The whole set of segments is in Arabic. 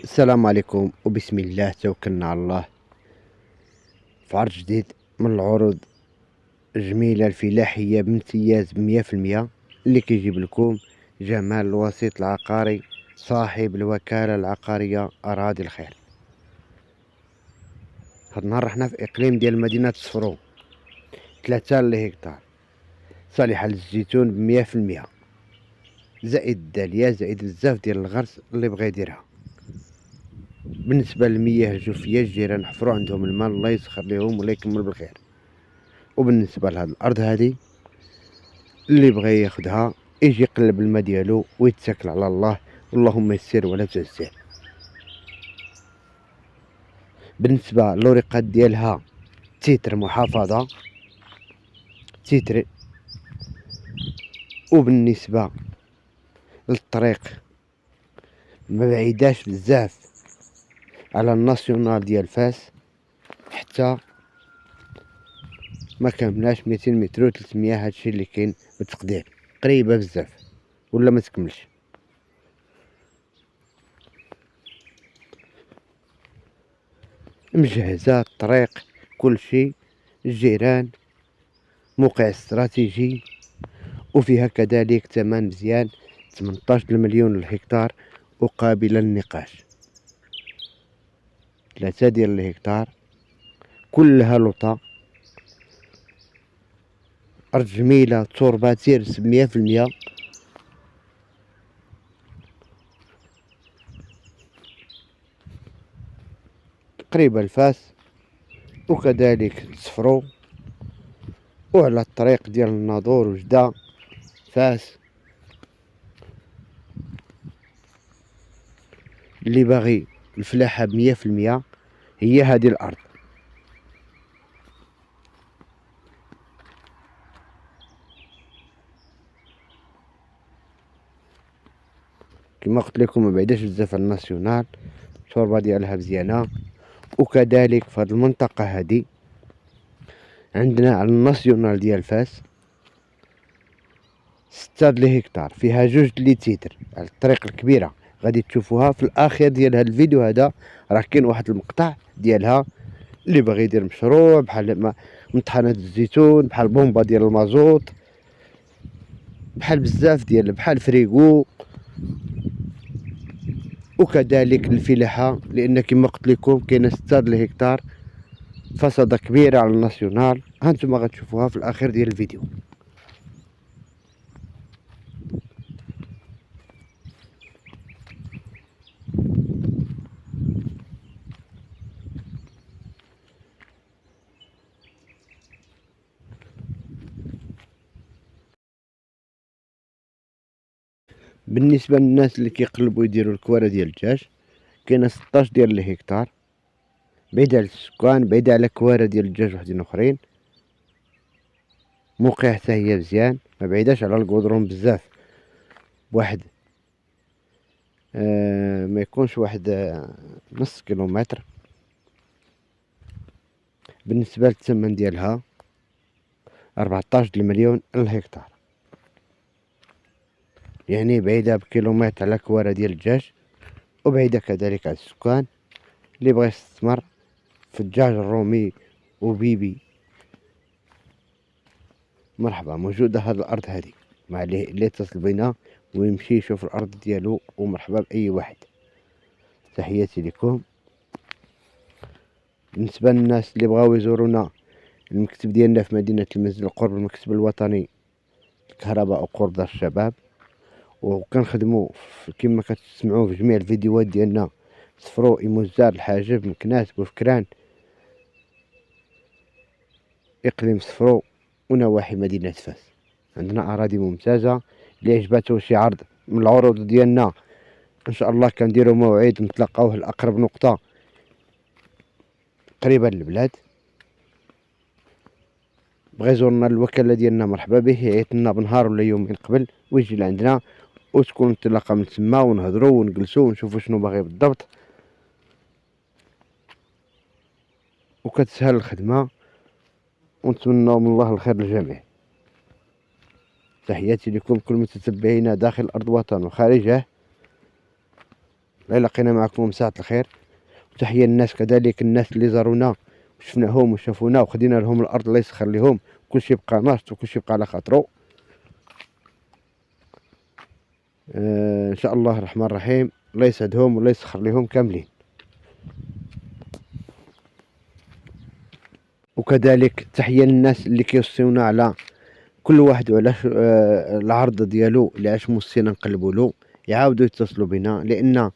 السلام عليكم وبسم الله توكلنا على الله في عرض جديد من العروض الجميلة الفلاحية بامتياز 100% اللي كيجيب لكم جمال الوسيط العقاري صاحب الوكالة العقارية أراضي الخير. هاد النهار رحنا في إقليم ديال مدينة صفرو 3 هكتار صالحة للزيتون ب100% زائد الدالية زائد بزاف ديال الغرس اللي بغا يديرها. بالنسبة للمياه الجوفية الجيران حفروا عندهم الماء الله يسخر لهم ولا يكمل بالخير. وبالنسبة لهاد الأرض هادي اللي بغى ياخدها يجي يقلب الماء ديالو ويتسكل على الله اللهم يسر ولا تعسر. بالنسبة للورقات ديالها تيتر محافظة تيتر. وبالنسبة للطريق ما بعيداش بزاف على الناسيونال ديال فاس حتى ما كاملاش 200 متر و 300 هادشي اللي كاين بالتقدير قريبة بزاف ولا ما تكملش. مجهزة الطريق كل شيء الجيران موقع استراتيجي وفيها كذلك ثمن مزيان 18 مليون للهكتار وقابلة للنقاش. 3 ديال الهكتار كلها لوطا أرض جميلة تربة تيرس 100%. قريبة لفاس وكذلك صفرو وعلى الطريق ديال الناظور وجدة فاس. اللي باغي الفلاحة ب100% هي هذه الأرض. كما قلت لكم ما بعيداش بزاف على الناسيونال التربة ديالها مزيانة. وكذلك في هذه المنطقة هذه عندنا على الناسيونال ديال فاس 6 هكتار فيها 2 لتر على الطريق الكبيرة غادي تشوفوها في الاخير ديال هذا الفيديو. هذا راه كاين واحد المقطع ديالها اللي باغي يدير مشروع بحال مطحنة الزيتون بحال بومبا ديال المازوت بحال بزاف ديال بحال فريغو وكذلك الفلاحة لان كما قلت لكم كاينه 6 هكتار فصادة كبيرة على الناسيونال. هانتوما غتشوفوها في الاخير ديال الفيديو. بالنسبة للناس اللي كيقلبوا يديروا الكوارع ديال الدجاج كاينه 16 ديال الهكتار بعيدة على السكان بعيدة على كوارع ديال الدجاج وحدين اخرين. موقع حتى هي مزيان ما بعيداش على الكودرون بزاف واحد ما يكونش واحد نص كيلومتر. بالنسبة للثمن ديالها 14 مليون الهكتار يعني بعيدة بكيلومتر على كوارع ديال الدجاج وبعيدة كذلك على السكان اللي بغى يستثمر في الدجاج الرومي وبيبي مرحبا موجودة هاد الأرض هادي مع اللي يتصل بينا ويمشي يشوف الأرض ديالو ومرحبا بأي واحد. تحياتي لكم. بالنسبة للناس اللي بغاو يزورونا المكتب ديالنا في مدينة المنزل قرب المكتب الوطني الكهرباء وقرب دار الشباب وكنخدموا كما كتسمعوا في جميع الفيديوهات ديالنا صفرو إيموزار الحاجب مكناس بوفكران إقليم صفرو ونواحي مدينة فاس. عندنا أراضي ممتازة. اللي عجباتو شي عرض من العروض ديالنا إن شاء الله كنديرو موعد نتلاقاوه لأقرب نقطة قريبة للبلاد. بغا يزورنا الوكالة ديالنا مرحبا به يعيطلنا بنهار ولا يومين قبل ويجي لعندنا وتكون الانطلاقة من تما ونهضرو ونجلسو ونشوفو شنو باغي بالضبط وكتسهل الخدمة ونتمنى من الله الخير للجميع. تحياتي لكم كل متتبعينا داخل أرض وطن وخارجه. الله لقينا معكم ساعة الخير. وتحية للناس كذلك، الناس اللي زارونا وشفناهم وشافونا وخدينا لهم الارض، الله يسخر لهم، كلشي يبقى ناشط وكلشي يبقى على خاطرو. ان شاء الله الرحمن الرحيم. الله يسعدهم والله يسخر لهم كاملين. وكذلك تحية للناس اللي كيوصيونا على كل واحد وعلى العرض ديالو اللي عاش موصينا نقلبوا له، يعاودوا يتصلوا بنا، لان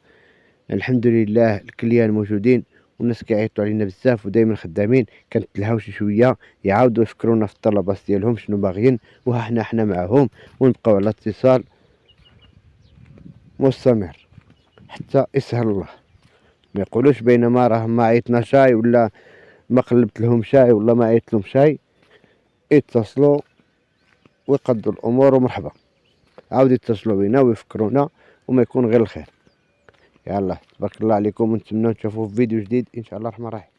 الحمد لله الكليان موجودين والناس كيعيطوا علينا بزاف ودائما خدامين. كانت الهوشه شويه يعاودوا يفكرونا في الطلبات ديالهم شنو باغيين، وها حنا معاهم ونبقاو على اتصال مستمر حتى يسهل الله. ما يقولوش بينما راه ما عيطنا شاي ولا ما قلبت لهم شاي ولا ما عيطت لهم شاي. يتصلوا ويقضوا الامور ومرحبا، عاود يتصلوا بينا ويفكرونا وما يكون غير الخير. يلا تبارك الله عليكم، ونتمنى نشوفوا في فيديو جديد ان شاء الله الرحمن الرحيم.